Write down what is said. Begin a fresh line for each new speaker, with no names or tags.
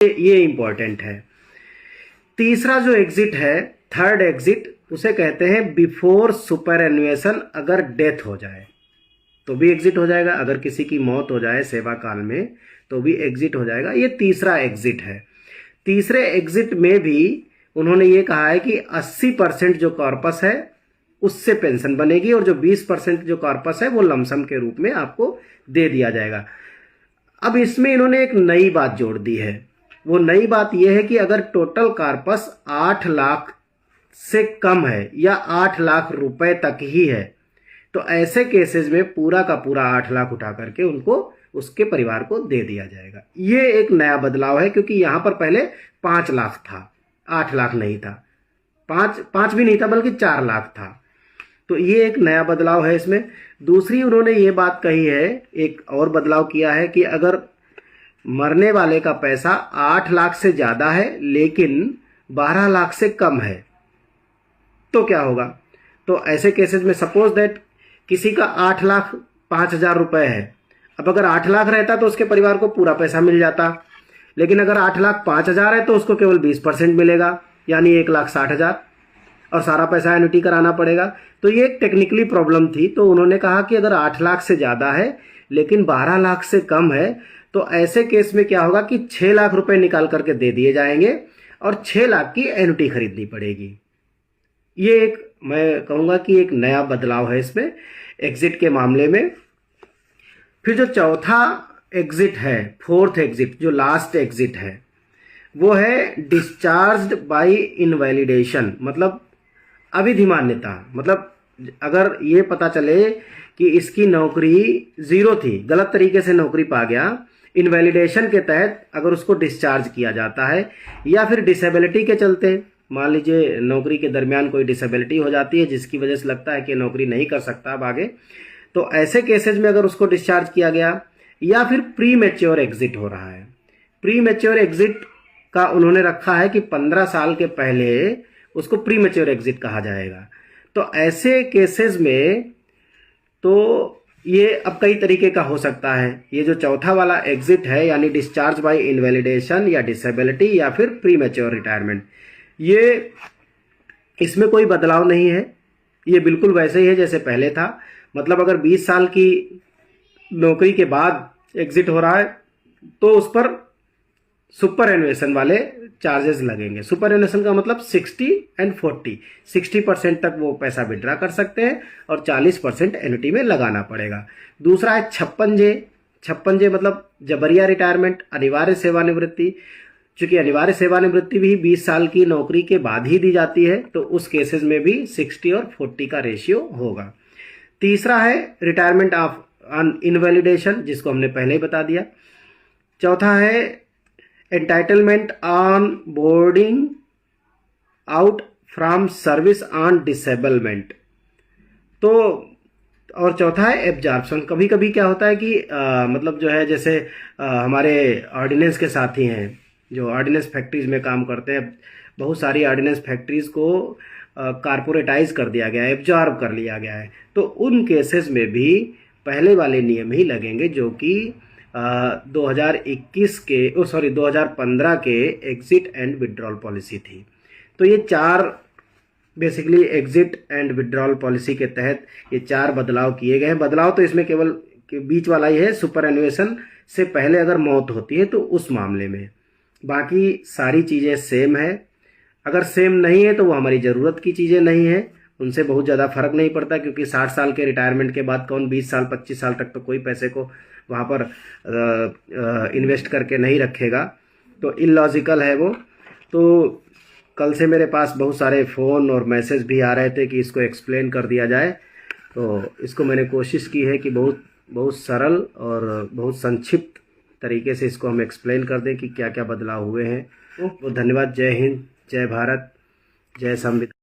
ये इंपॉर्टेंट है। तीसरा जो एग्जिट है, थर्ड एग्जिट, उसे कहते हैं बिफोर सुपर एन्युएशन। अगर डेथ हो जाए तो भी एग्जिट हो जाएगा, अगर किसी की मौत हो जाए सेवा काल में तो भी एग्जिट हो जाएगा। ये तीसरा एग्जिट है। तीसरे एग्जिट में भी उन्होंने ये कहा है कि 80% जो कॉर्पस है उससे पेंशन बनेगी और जो 20% जो कॉर्पस है वो लमसम के रूप में आपको दे दिया जाएगा। अब इसमें इन्होंने एक नई बात जोड़ दी है। वो नई बात यह है कि अगर टोटल कॉर्पस 8 लाख से कम है या 8 लाख रुपए तक ही है तो ऐसे केसेस में पूरा का पूरा 8 लाख उठा करके उनको उसके परिवार को दे दिया जाएगा। ये एक नया बदलाव है, क्योंकि यहां पर पहले 5 लाख था, 8 लाख नहीं था, 5 भी नहीं था बल्कि 4 लाख था। तो ये एक नया बदलाव है इसमें। दूसरी उन्होंने ये बात कही है, एक और बदलाव किया है कि अगर मरने वाले का पैसा 8 लाख से ज्यादा है लेकिन 12 लाख से कम है तो क्या होगा। तो ऐसे केसेस में सपोज दैट किसी का 8 लाख 5,000 रुपए है। अब अगर 8 लाख रहता तो उसके परिवार को पूरा पैसा मिल जाता, लेकिन अगर 8 लाख 5,000 है तो उसको केवल 20% मिलेगा, यानी 1,60,000, और सारा पैसा एन्युटी कराना पड़ेगा। तो ये एक टेक्निकली प्रॉब्लम थी। तो उन्होंने कहा कि अगर 8 लाख से ज़्यादा है लेकिन 12 लाख से कम है तो ऐसे केस में क्या होगा कि 6 लाख रुपए निकाल करके दे दिए जाएंगे और 6 लाख की एन्युटी खरीदनी पड़ेगी। ये एक, मैं कहूँगा कि एक नया बदलाव है इसमें एग्जिट के मामले में। फिर जो चौथा एग्जिट है, फोर्थ एग्जिट, जो लास्ट एग्जिट है, वो है डिस्चार्ज्ड बाय इनवैलिडेशन, मतलब अविधिमान्यता। मतलब अगर ये पता चले कि इसकी नौकरी 0 थी, गलत तरीके से नौकरी पा गया, इनवैलिडेशन के तहत अगर उसको डिस्चार्ज किया जाता है, या फिर डिसेबिलिटी के चलते, मान लीजिए नौकरी के दरमियान कोई डिसेबिलिटी हो जाती है जिसकी वजह से लगता है कि नौकरी नहीं कर सकता अब आगे, तो ऐसे केसेज में अगर उसको डिस्चार्ज किया गया, या फिर प्री मैच्योर एग्जिट हो रहा है। प्री मैच्योर एग्जिट का उन्होंने रखा है कि 15 साल के पहले उसको प्री मैच्योर एग्जिट कहा जाएगा। तो ऐसे केसेस में तो ये अब कई तरीके का हो सकता है। ये जो चौथा वाला एग्जिट है, यानी डिस्चार्ज बाय इनवैलिडेशन या डिसेबिलिटी या फिर प्री मैच्योर रिटायरमेंट, ये इसमें कोई बदलाव नहीं है, ये बिल्कुल वैसे ही है जैसे पहले था। मतलब अगर 20 साल की नौकरी के बाद एग्जिट हो रहा है तो उस पर सुपर एन्युएशन वाले चार्जेस लगेंगे। सुपर एन्युएशन का मतलब 60 और 40, 60% तक वो पैसा विड्रा कर सकते हैं और 40% एन्युटी में लगाना पड़ेगा। दूसरा है 56J। 56J मतलब जबरिया रिटायरमेंट, अनिवार्य सेवानिवृत्ति। चूंकि अनिवार्य सेवानिवृत्ति भी 20 साल की नौकरी के बाद ही दी जाती है तो उस केसेस में भी 60 और 40 का रेशियो होगा। तीसरा है रिटायरमेंट ऑफ ऑन इनवैलिडेशन, जिसको हमने पहले ही बता दिया। चौथा है entitlement on boarding out from service on disablement. तो और चौथा है एब्जॉर्प्शन। कभी कभी क्या होता है कि मतलब जो है जैसे हमारे ऑर्डिनेंस के साथी हैं जो ऑर्डिनेंस फैक्ट्रीज में काम करते हैं, बहुत सारी ऑर्डिनेंस फैक्ट्रीज को कारपोरेटाइज कर दिया गया है, एब्जॉर्ब कर लिया गया है, तो उन केसेस में भी पहले वाले नियम ही लगेंगे जो कि 2015 के एग्जिट एंड विड्रॉल पॉलिसी थी। तो ये 4 basically exit and withdrawal policy के तहत ये 4 बदलाव किए गए हैं। बदलाव तो इसमें केवल बीच वाला ही है, सुपर एन्युएशन से पहले अगर मौत होती है तो उस मामले में, बाकी सारी चीज़ें सेम है। अगर सेम नहीं है तो वो हमारी ज़रूरत की चीज़ें नहीं है, उनसे बहुत ज़्यादा फर्क नहीं पड़ता, क्योंकि 60 साल के रिटायरमेंट के बाद कौन 20 साल 25 साल तक तो कोई पैसे को वहाँ पर इन्वेस्ट करके नहीं रखेगा, तो इलॉजिकल है वो। तो कल से मेरे पास बहुत सारे फ़ोन और मैसेज भी आ रहे थे कि इसको एक्सप्लेन कर दिया जाए, तो इसको मैंने कोशिश की है कि बहुत सरल और बहुत संक्षिप्त तरीके से इसको हम एक्सप्लेन कर दें कि क्या क्या बदलाव हुए हैं। तो धन्यवाद। जय हिंद, जय भारत, जय संविधान।